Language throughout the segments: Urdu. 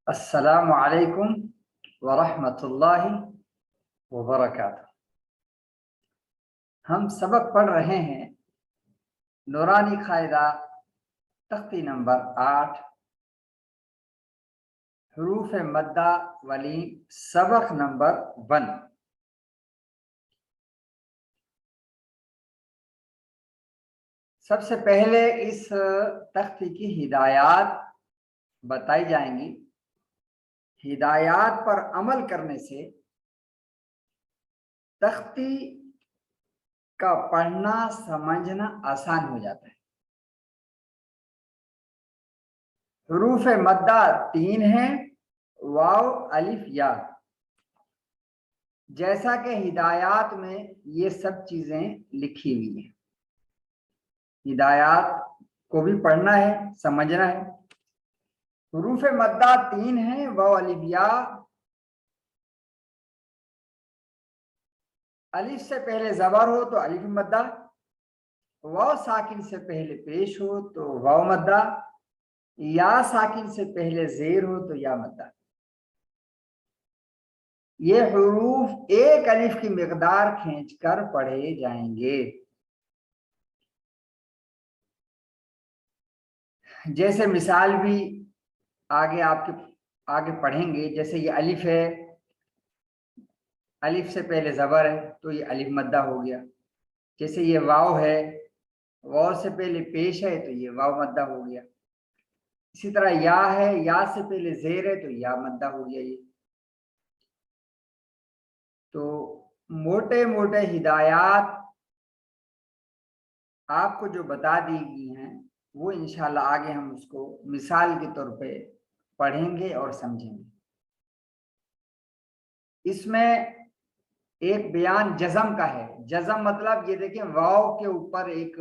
السلام علیکم ورحمۃ اللہ وبرکاتہ۔ ہم سبق پڑھ رہے ہیں نورانی قاعدہ تختی نمبر 8 حروف مدہ ولیم سبق نمبر 1۔ سب سے پہلے اس تختی کی ہدایات بتائی جائیں گی۔ ہدایات پر عمل کرنے سے تختی کا پڑھنا سمجھنا آسان ہو جاتا ہے۔ حروف مدہ 3 ہیں، واو، الف، یا۔ جیسا کہ ہدایات میں یہ سب چیزیں لکھی ہوئی ہیں، ہدایات کو بھی پڑھنا ہے، سمجھنا ہے۔ حروف مدہ 3 ہیں، واو، الف، یا۔ الف سے پہلے زبر ہو تو الف مدہ، واو ساکن سے پہلے پیش ہو تو واو مدہ، یا ساکن سے پہلے زیر ہو تو یا مدہ۔ یہ حروف ایک الف کی مقدار کھینچ کر پڑھے جائیں گے۔ جیسے مثال بھی آگے پڑھیں گے۔ جیسے یہ الف ہے، الف سے پہلے زبر ہے تو یہ الف مدہ ہو گیا۔ جیسے یہ واو ہے، واو سے پہلے پیش ہے تو یہ واو مدہ ہو گیا۔ اسی طرح یا ہے، یا سے پہلے زیر ہے تو یا مدہ ہو گیا۔ یہ تو موٹے موٹے ہدایات آپ کو جو بتا دی گئی ہیں وہ انشاءاللہ آگے ہم اس کو مثال کے طور پہ پڑھیں گے اور سمجھیں گے۔ اس میں ایک بیان جزم کا ہے۔ جزم مطلب یہ دیکھیں، واو کے اوپر ایک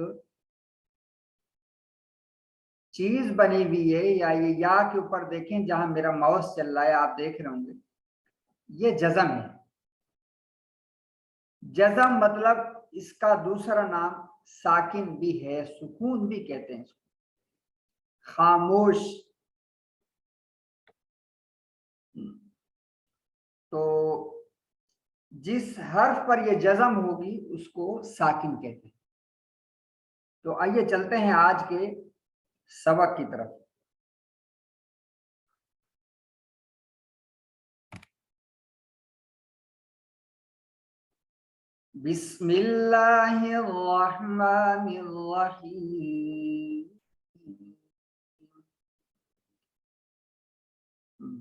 چیز بنی ہوئی ہے، یا یہ یا کے اوپر دیکھیں جہاں میرا ماؤس چل رہا ہے، آپ دیکھ رہے ہوں گے، یہ جزم ہے۔ جزم مطلب اس کا دوسرا نام ساکن بھی ہے، سکون بھی کہتے ہیں اس کو، خاموش۔ تو جس حرف پر یہ جزم ہوگی اس کو ساکن کہتے ہیں۔ تو آئیے چلتے ہیں آج کے سبق کی طرف۔ بسم اللہ الرحمن الرحیم۔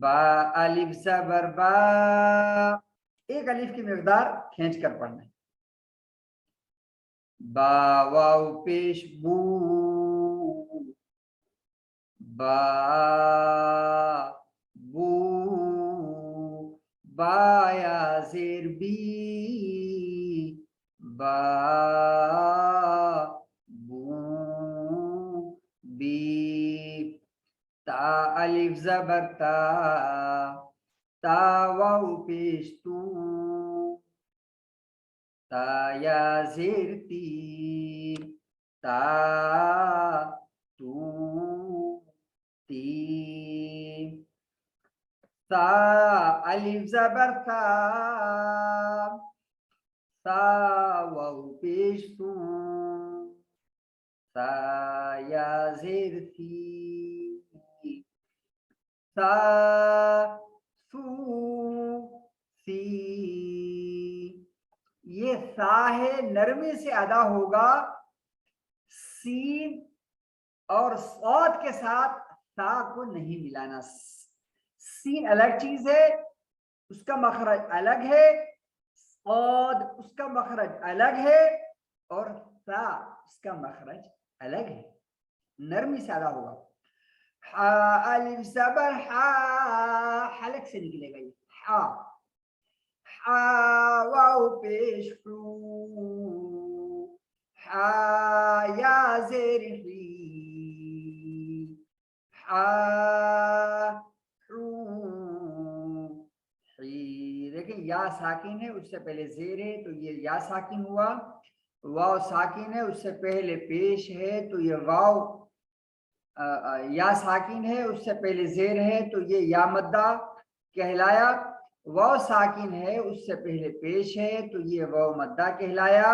با، الف زبر با، ایک الف کی مقدار کھینچ کر پڑھنا ہے۔ با، واو پیش بو، با، بو، با یا زیر بی، با، بو، بی۔ تا، الف زبر تا، تا، واو پیش تو، تا یا زیر تی، تا، تو، تی۔ تا، الف زبر تا، تا، واو پیش تو، تا یا زیر تی، تا، سو، سی۔ یہ سا ہے، نرمی سے ادا ہوگا۔ سین اور صاد کے ساتھ سا کو نہیں ملانا۔ سین الگ چیز ہے، اس کا مخرج الگ ہے، صاد اس کا مخرج الگ ہے، اور سا اس کا مخرج الگ ہے، نرمی سے ادا ہوگا۔ ہا، الف زبر ہا، حلق سے نکلے گا یہ ہا۔ ہا، واو پیش رو، ہا یا زیر ہی، ہا، رو، ہی۔ دیکھیں یا ساکن ہے، اس سے پہلے زیر ہے تو یہ یا ساکن ہوا۔ واو ساکن ہے، اس سے پہلے پیش ہے تو یہ واو یا ساکن ہے اس سے پہلے زیر ہے تو یہ یا مدہ کہلایا. واو ساکن ہے اس سے پہلے پیش ہے تو یہ واو مدہ کہلایا.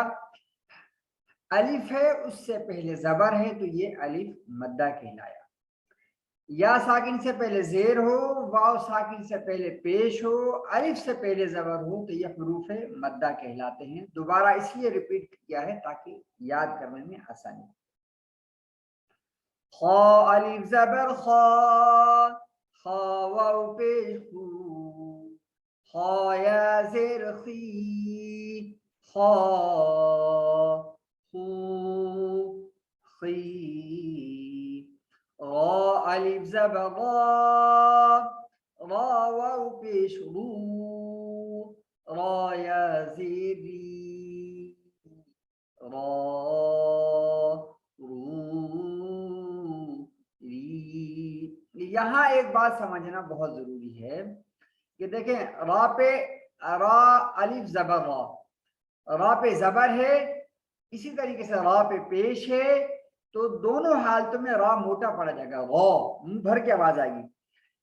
الف ہے اس سے پہلے زبر ہے تو یہ الف مدہ کہلایا. یا ساکن سے پہلے زیر ہو، واو ساکن سے پہلے پیش ہو، الف سے پہلے زبر ہو تو یہ حروف مدہ کہلاتے ہیں. دوبارہ اس لیے ریپیٹ کیا ہے تاکہ یاد کرنے میں آسانی. خا الف زبر خا، خا واو پیش خو، خا یا زیر خی، خا خو خی. را الف زبر را، را واو پیش رو، را یا زیر ری، را یہاں ایک بات سمجھنا بہت ضروری ہے کہ دیکھیں را پہ را الف زبر را، را پہ زبر ہے، اسی طریقے سے را پہ پیش ہے تو دونوں حالتوں میں را موٹا پڑا جائے گا، را منہ بھر کے آواز آئے گی.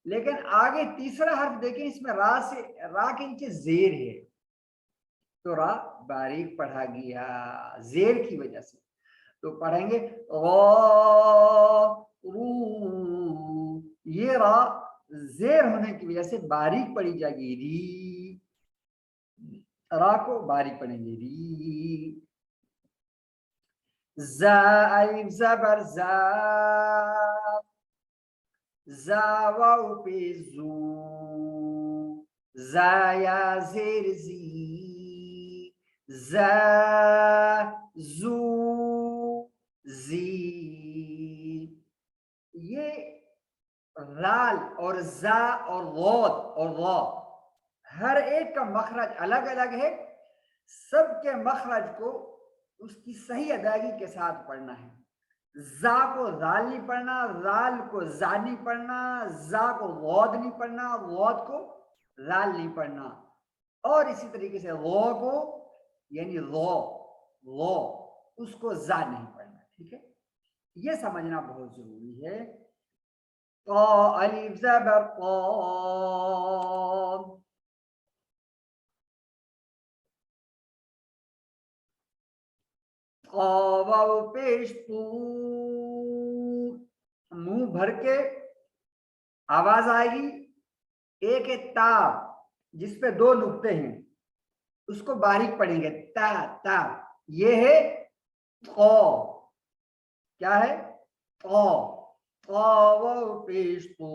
لیکن آگے تیسرا حرف دیکھیں اس میں را کے نیچے زیر ہے تو را باریک پڑھا گیا زیر کی وجہ سے. تو پڑھیں گے رو، یہ را زیر ہونے کی وجہ سے باریک پڑھی جائے گی ری، را کو باریک پڑھیں گے ری. زا الف زبر زا، زا واو پہ زو، زا یا زیر زی، زا زو زی. یہ رال اور زا اور غوت اور غا ہر ایک کا مخرج الگ الگ ہے. سب کے مخرج کو اس کی صحیح ادائیگی کے ساتھ پڑھنا ہے. زا کو زال نہیں پڑھنا، زال کو زا نہیں پڑھنا، زا کو غود نہیں پڑھنا، غود کو زال نہیں پڑھنا. اور اسی طریقے سے غو کو یعنی غو اس کو زا نہیں پڑھنا. ٹھیک ہے، یہ سمجھنا بہت ضروری ہے. قا الف زبر قا، قا واو پیش قو، منہ بھر کے آواز آئے گی. ایک ہے تا جس پہ دو نقطے ہیں اس کو باریک پڑھیں گے تا تا. یہ ہے قا، کیا ہے قا، قا واو پیش قو،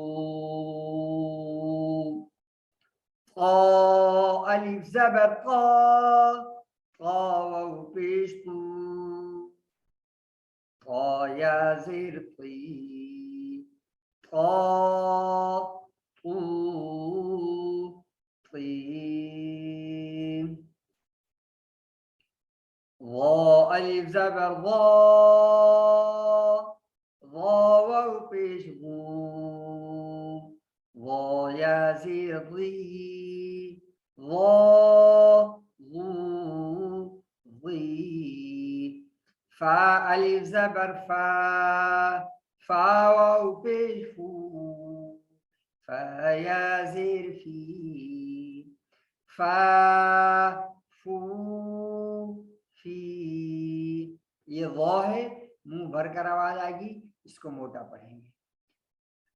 قا الف زبر قا، قا واو پیش قو، قا یا زیر قی، قا قو قی. غا الف زبر غا، غا واو پیش غو، غا یا زیر غی، غا غو غی. فا الف زبر فا، فا واو پیش فو، فا یا زیر فی، فا فو فی. یہ غا ہے، منہ بھر کر آواز آئے گی، اس کو موٹا پڑھیں گے.